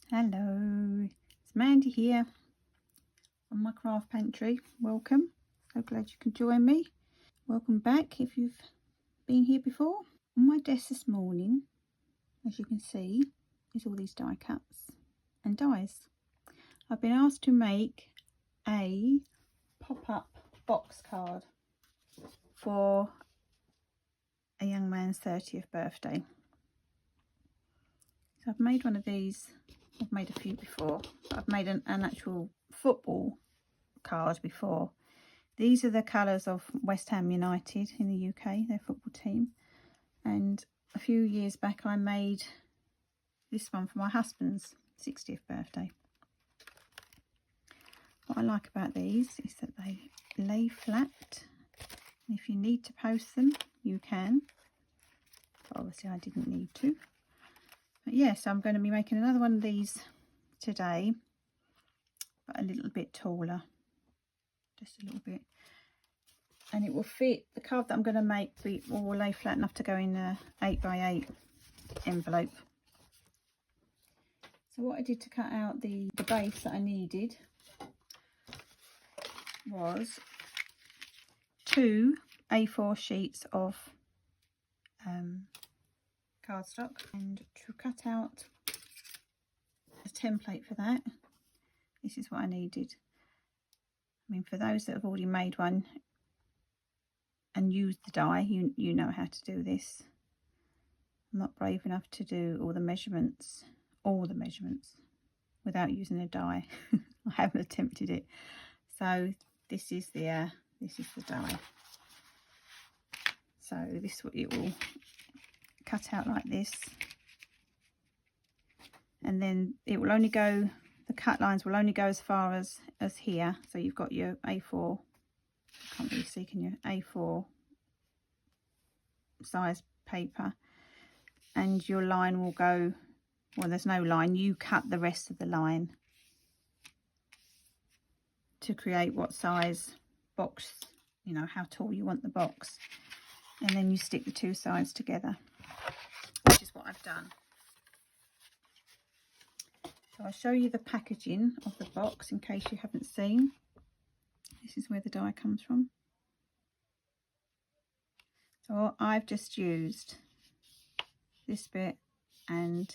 Hello, it's Mandy here from my craft pantry. Welcome, so glad you can join me. Welcome back if you've been here before. On my desk this morning, as you can see, is all these die cuts and dies. I've been asked to make a pop-up box card for a young man's 30th birthday. So I've made one of these. I've made a few before, but I've made an actual football card before. These are the colours of West Ham United in the UK, their football team. And a few years back I made this one for my husband's 60th birthday. What I like about these is that they lay flat. And if you need to post them, you can. But obviously I didn't need to. But yes, I'm going to be making another one of these today, but a little bit taller. Just a little bit. And it will fit, the card that I'm going to make will lay flat enough to go in a 8x8 envelope. So what I did to cut out the base that I needed was 2 A4 sheets of cardstock, and to cut out a template for that, this is what I needed. I mean, for those that have already made one and used the die, you know how to do this. I'm not brave enough to do all the measurements without using a die. I haven't attempted it. So this is the die. So this it will cut out like this, and then it will only go, the cut lines will only go as far as here. So you've got your A4, I can't really see, can you, A4 size paper, and your line will go, well, there's no line, you cut the rest of the line to create what size box, you know, how tall you want the box, and then you stick the two sides together, which is what I've done. So I'll show you the packaging of the box in case you haven't seen. This is where the die comes from. So I've just used this bit and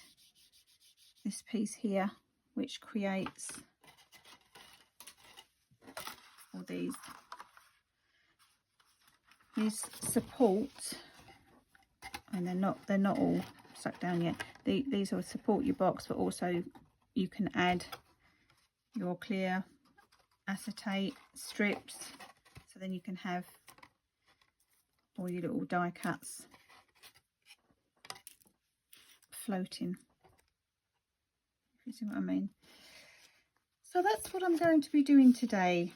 this piece here, which creates all these support, and they're not all stuck down yet. These will support your box, but also you can add your clear acetate strips, so then you can have all your little die cuts floating, if you see what I mean. So that's what I'm going to be doing today.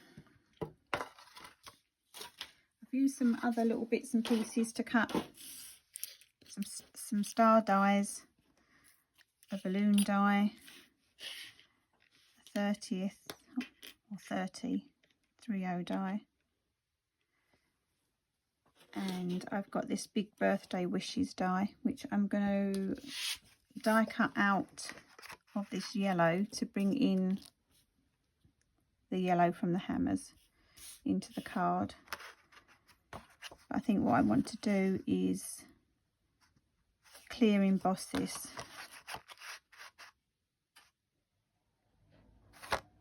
I've used some other little bits and pieces to cut, some star dies, a balloon die, a 30th or 30 3/0 die, and I've got this big birthday wishes die, which I'm going to die cut out of this yellow to bring in the yellow from the hammers into the card. But I think what I want to do is clear emboss this.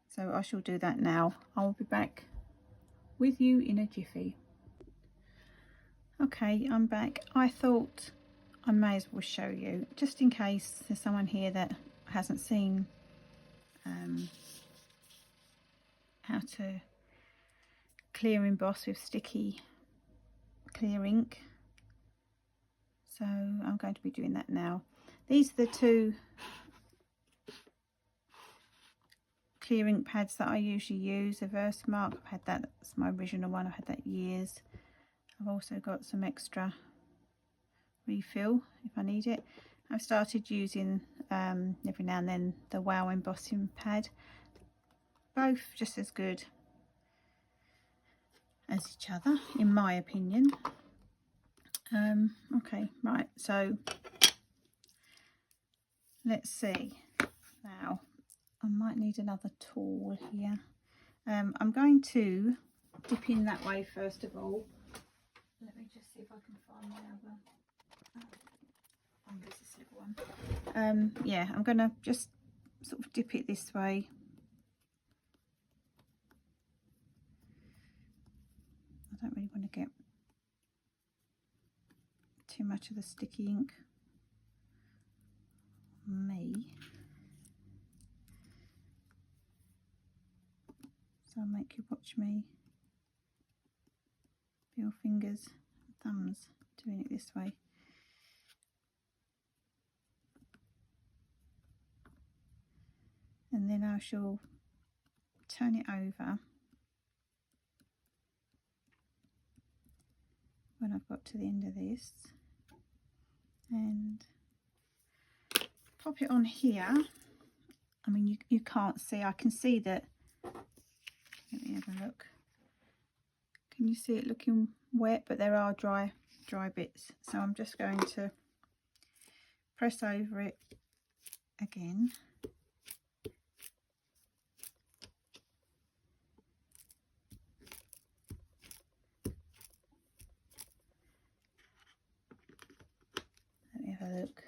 So I shall do that now. I will be back with you in a jiffy. Okay, I'm back. I thought I may as well show you, just in case there's someone here that hasn't seen how to clear emboss with sticky clear ink. So I'm going to be doing that now. These are the 2 clear ink pads that I usually use, a Versamark. I've had that, that's my original one, I've had that years. I've also got some extra refill if I need it. I've started using every now and then the Wow embossing pad, both just as good as each other in my opinion. Okay, right, so let's see now. I might need another tool here. I'm going to dip in that way first of all. Let me just see if I can find my other. Oh, there's this little one. Yeah, I'm going to just sort of dip it this way. I don't really want to get too much of the sticky ink on me. So I'll make you watch me. Your fingers and thumbs doing it this way. And then I shall turn it over when I've got to the end of this and pop it on here. I mean, you can't see, I can see that. Let me have a look. Can you see it looking wet? But there are dry bits. So I'm just going to press over it again. Let me have a look.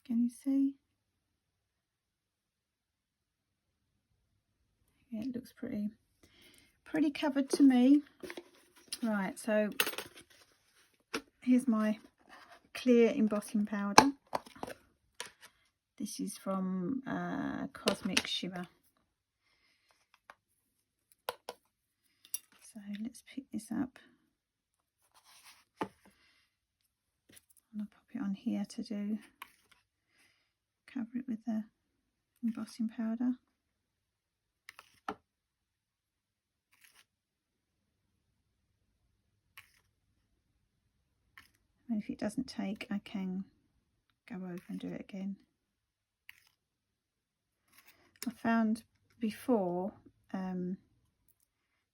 Can you see? Yeah, it looks pretty covered to me. Right, so here's my clear embossing powder. This is from Cosmic Shimmer. So let's pick this up. And I'll pop it on here to cover it with the embossing powder. And if it doesn't take, I can go over and do it again. I found before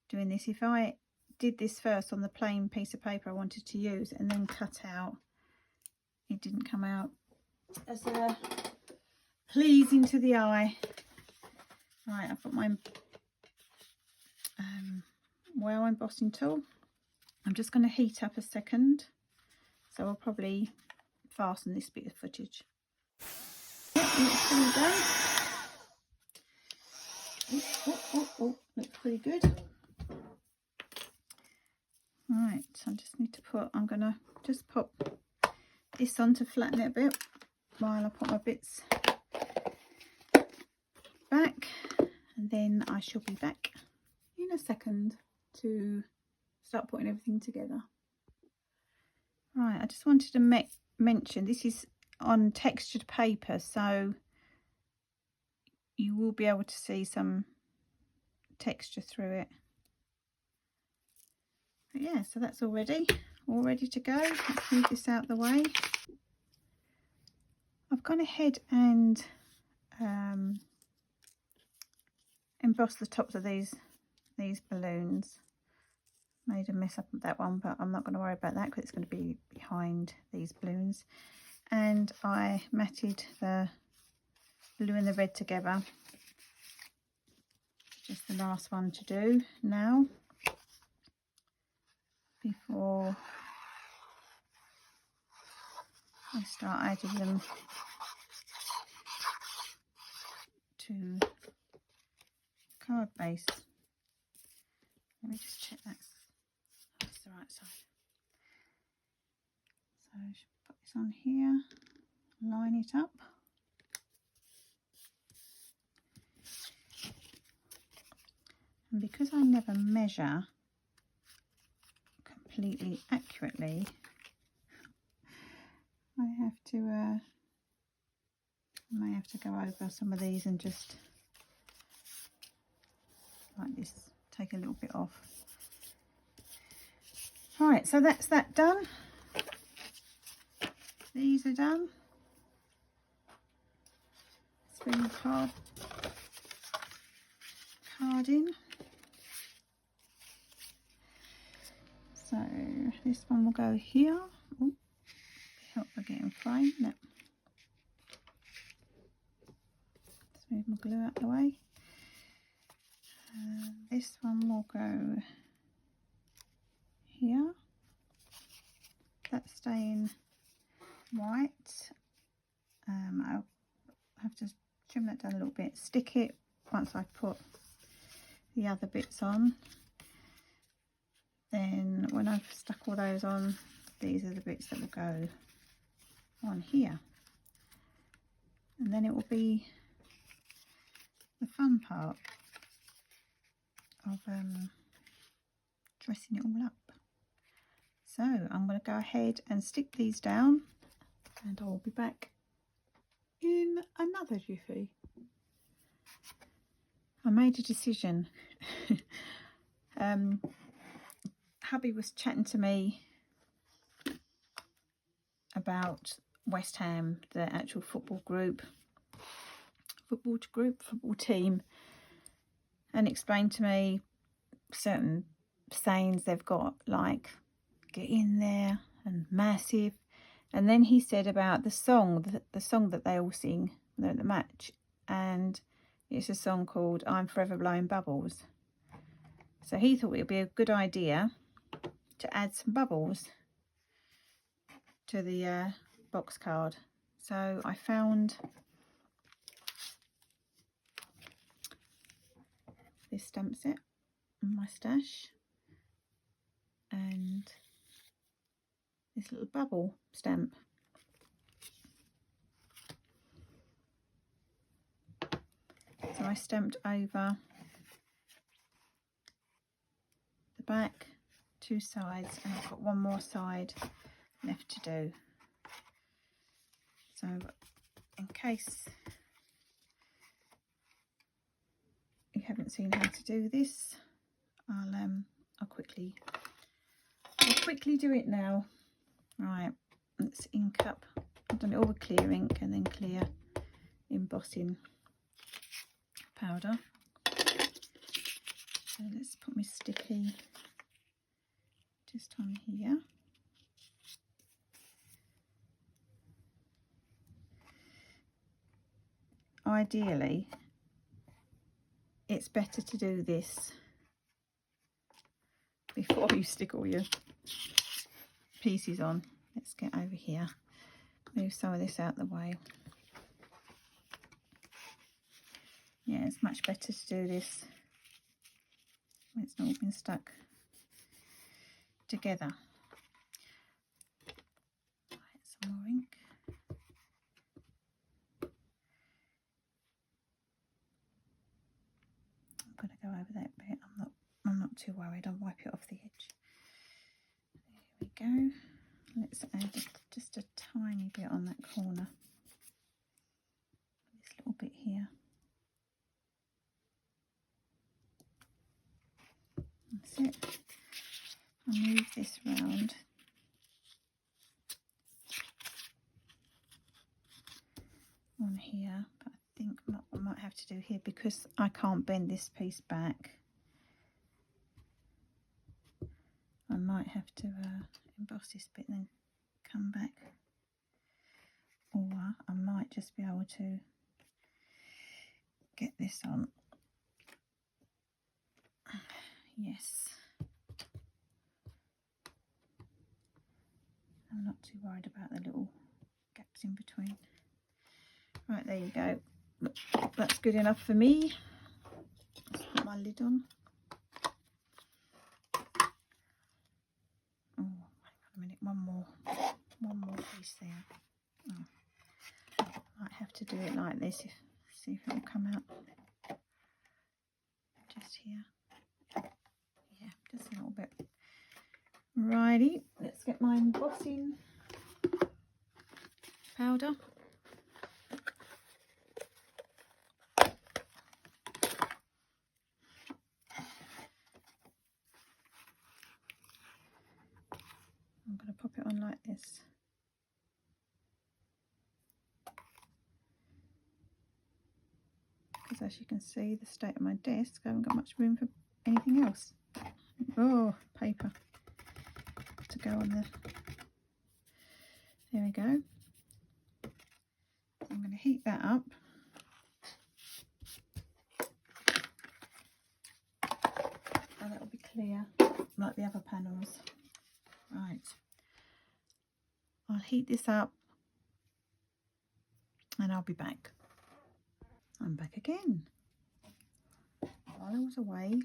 doing this, if I did this first on the plain piece of paper I wanted to use and then cut out, it didn't come out as pleasing to the eye. Right, I've got my wow embossing tool. I'm just going to heat up a second, so I'll probably fasten this bit of footage. Yep, looks pretty done. Looks pretty good. Right, so I just need to I'm going to just pop this on to flatten it a bit while I put my bits back, and then I shall be back in a second to start putting everything together. Right, I just wanted to mention this is on textured paper, so you will be able to see some texture through it. But yeah, so that's all ready to go. Let's move this out the way. I've gone ahead and embossed the tops of these balloons. Made a mess up with that one, but I'm not going to worry about that because it's going to be behind these balloons. And I matted the blue and the red together. Just the last one to do now before I start adding them to card base. Let me just check that's the right side. So I should put this on here, line it up. And because I never measure completely accurately, I may have to go over some of these and just like this, take a little bit off. Right, so that's that done. These are done. Spin the card in. So this one will go here. Ooh, get in frame. No. Let's move my glue out of the way. This one will go here. That's staying white. I'll have to trim that down a little bit, stick it once I put the other bits on. Then when I've stuck all those on, these are the bits that will go on here, and then it will be the fun part of dressing it all up. So I'm going to go ahead and stick these down, and I'll be back in another jiffy. I made a decision. Hubby was chatting to me about West Ham, the actual football team, and explained to me certain sayings they've got, like get in there and massive. And then he said about the song that they all sing at the match, and it's a song called I'm Forever Blowing Bubbles. So he thought it would be a good idea to add some bubbles to the box card. So I found this stamp set in my stash, and this little bubble stamp. So I stamped over the back, 2 sides, and I've got one more side left to do. So in case you haven't seen how to do this, I'll quickly do it now. Right, let's ink up. I've done it all with clear ink and then clear embossing powder. So let's put my sticky just on here. Ideally, it's better to do this before you stick all your pieces on. Let's get over here, move some of this out the way. Yeah, it's much better to do this when it's not been stuck together. Right, some more ink. I'm going to go over that bit. I'm not too worried. I'll wipe it off the edge. There we go. Let's add just a tiny bit on that corner. This little bit here. That's it. I'll move this round. On here, but I think what I might have to do here, because I can't bend this piece back, I might have to emboss this bit and then come back, or I might just be able to get this on. Yes, I'm not too worried about the little gaps in between. Right, there you go. That's good enough for me. Let's put my lid on. Oh, hang on a minute, one more piece there. Oh, might have to do it like this, see if it will come out. Just here. Yeah, just a little bit. Righty, let's get my embossing powder. I'm going to pop it on like this. Because as you can see, the state of my desk, I haven't got much room for anything else. Oh, paper to go on there. There we go. to heat that up. And that will be clear like the other panels. Right. I'll heat this up and I'll be back. I'm back again. While I was away,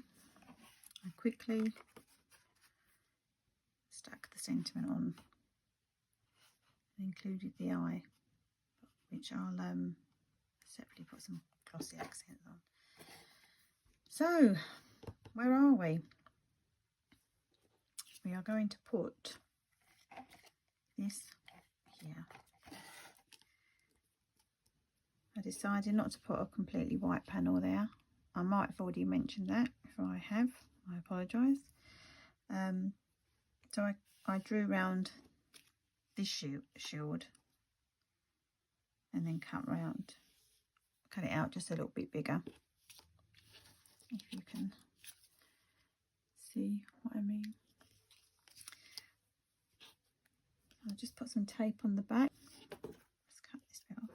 I quickly stuck the sentiment on and included the eye, which I'll separately put some glossy accents on. So, where are we? We are going to put this here. I decided not to put a completely white panel there. I might have already mentioned that. If I have, I apologise. So I drew round this shield and then cut it out just a little bit bigger. If you can see what I mean. I'll just put some tape on the back. Let's cut this bit off.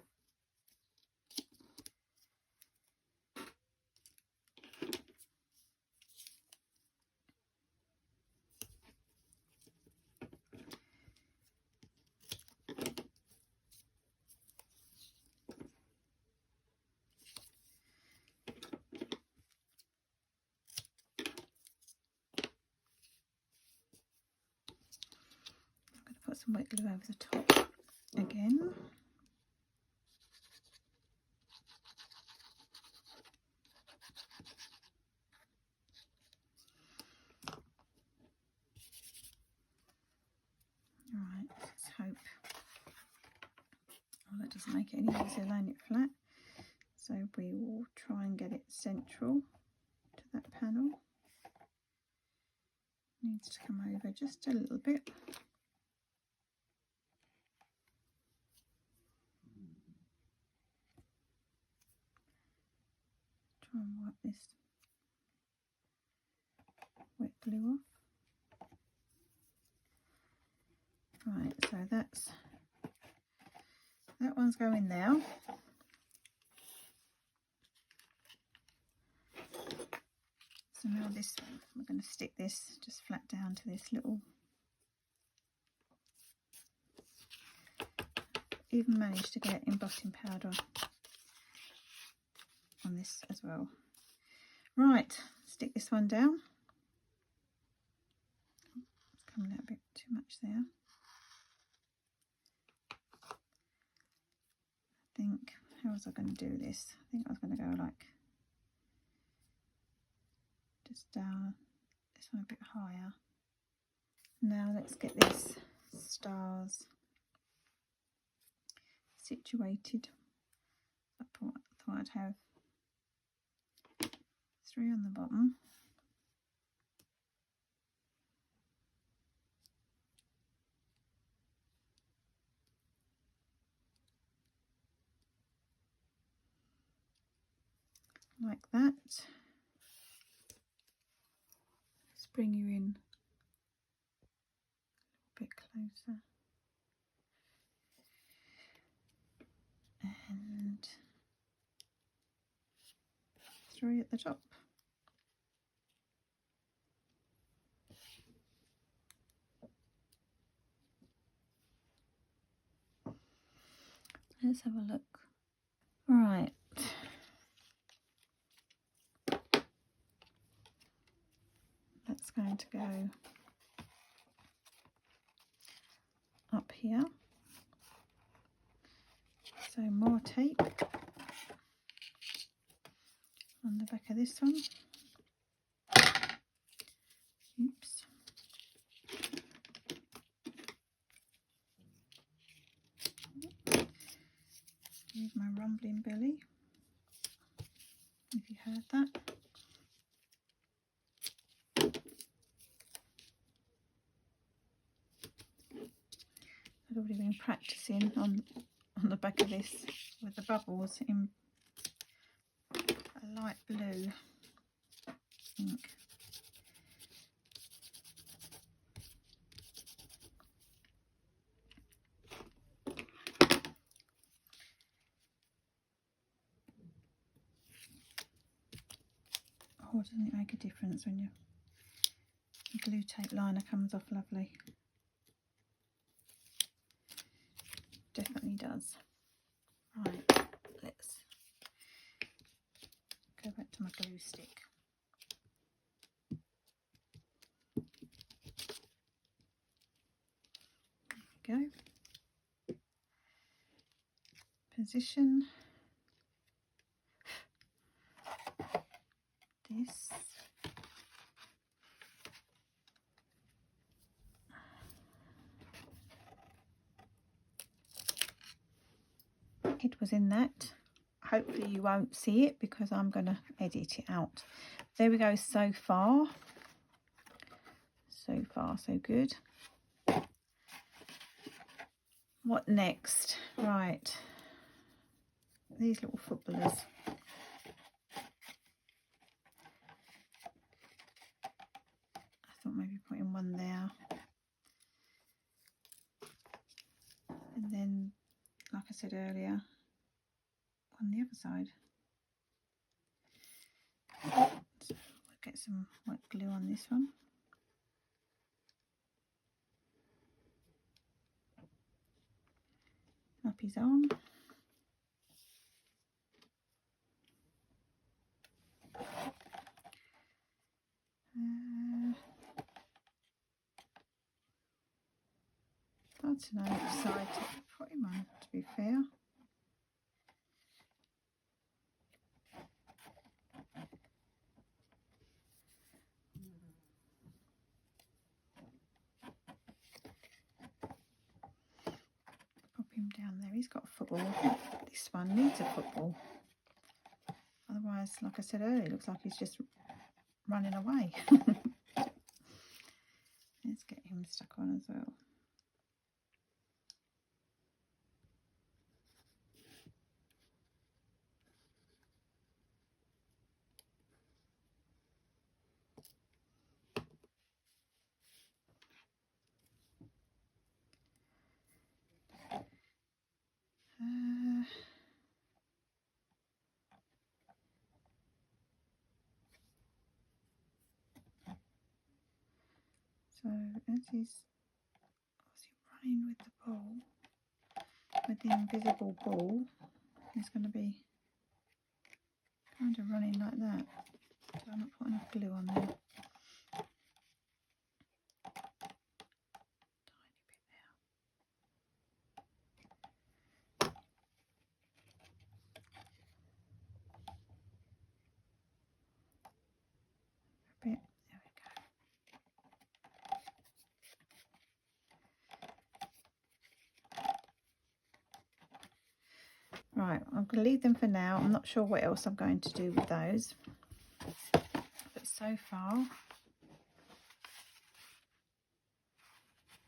Put some wet glue over the top again. Alright, let's hope that doesn't make it any easier laying it flat. So we will try and get it central to that panel. Needs to come over just a little bit. Try and wipe this wet glue off. Right, so that one's going now. So now this one, we're going to stick this just flat down to this little. Even managed to get embossing powder on this as well. Right, stick this one down. It's coming out a bit too much there. I think, how was I going to do this? I think I was going to go like just down this one a bit higher. Now let's get these stars situated. I thought I'd have 3 on the bottom. Like that. Let's bring you in a bit closer. And 3 at the top. Let's have a look. Right. That's going to go up here. So more tape on the back of this one. Oops. Here's my rumbling belly, if you heard that. I'd already been practicing on the back of this with the bubbles in a light blue ink. Or doesn't it make a difference when your glue tape liner comes off lovely? Definitely does. Right, let's go back to my glue stick. There we go. Position this. It was in that. Hopefully you won't see it because I'm going to edit it out. There we go. So far so good. What next? Right, these little footballers. I thought maybe putting one there, and then, like I said earlier, on the other side. So we'll get some white glue on this one. Up his arm. Hard to know which side to put him on, to be fair. Pop him down there. He's got a football. This one needs a football. Otherwise, like I said earlier, it looks like he's just running away. Let's get him stuck on as well. So as he's running with the ball, with the invisible ball, he's going to be kind of running like that. So I'm not putting enough glue on there. Tiny bit there. A bit. There we go. Right, I'm going to leave them for now. I'm not sure what else I'm going to do with those. But so far,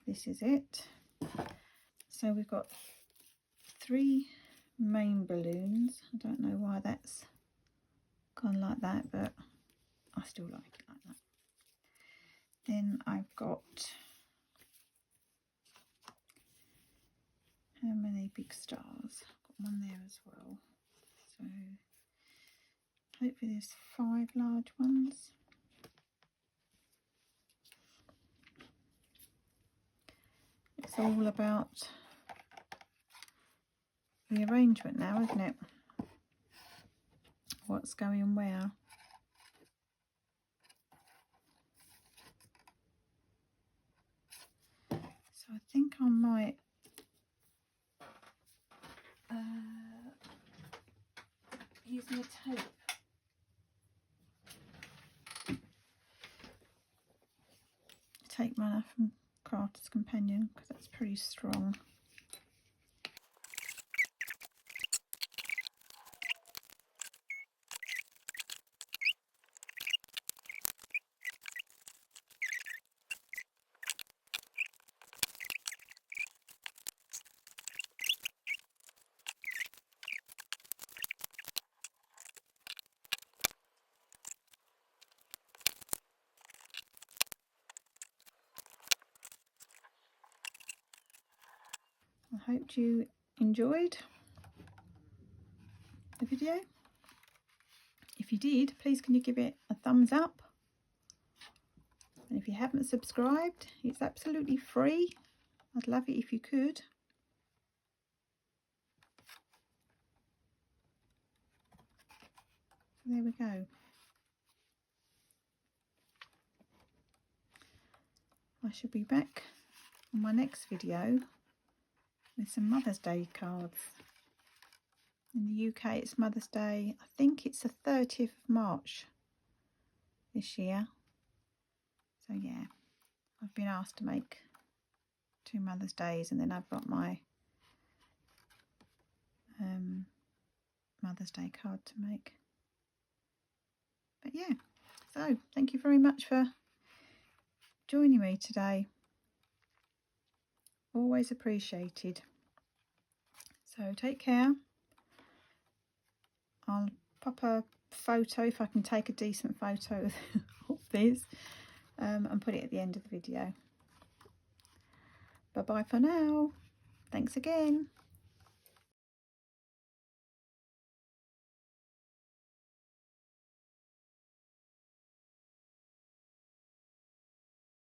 this is it. So we've got 3 main balloons. I don't know why that's gone like that, but I still like it like that. Then I've got, how many big stars? I've got one there as well. So hopefully there's 5 large ones. It's all about the arrangement now, isn't it? What's going where? So I think I might use my tape. Tape runner from Crafter's Companion, because that's pretty strong. I hope you enjoyed the video. If If you did, please can you give it a thumbs up? And if you haven't subscribed, it's absolutely free. I'd love it if you could. So there we go. I shall be back on my next video with some Mother's Day cards. In the UK it's Mother's Day, I think it's the 30th of March this year. So yeah, I've been asked to make 2 Mother's Days, and then I've got my Mother's Day card to make. But yeah, so thank you very much for joining me today. Always appreciated. So take care. I'll pop a photo, if I can take a decent photo of this, and put it at the end of the video. Bye bye for now. Thanks again.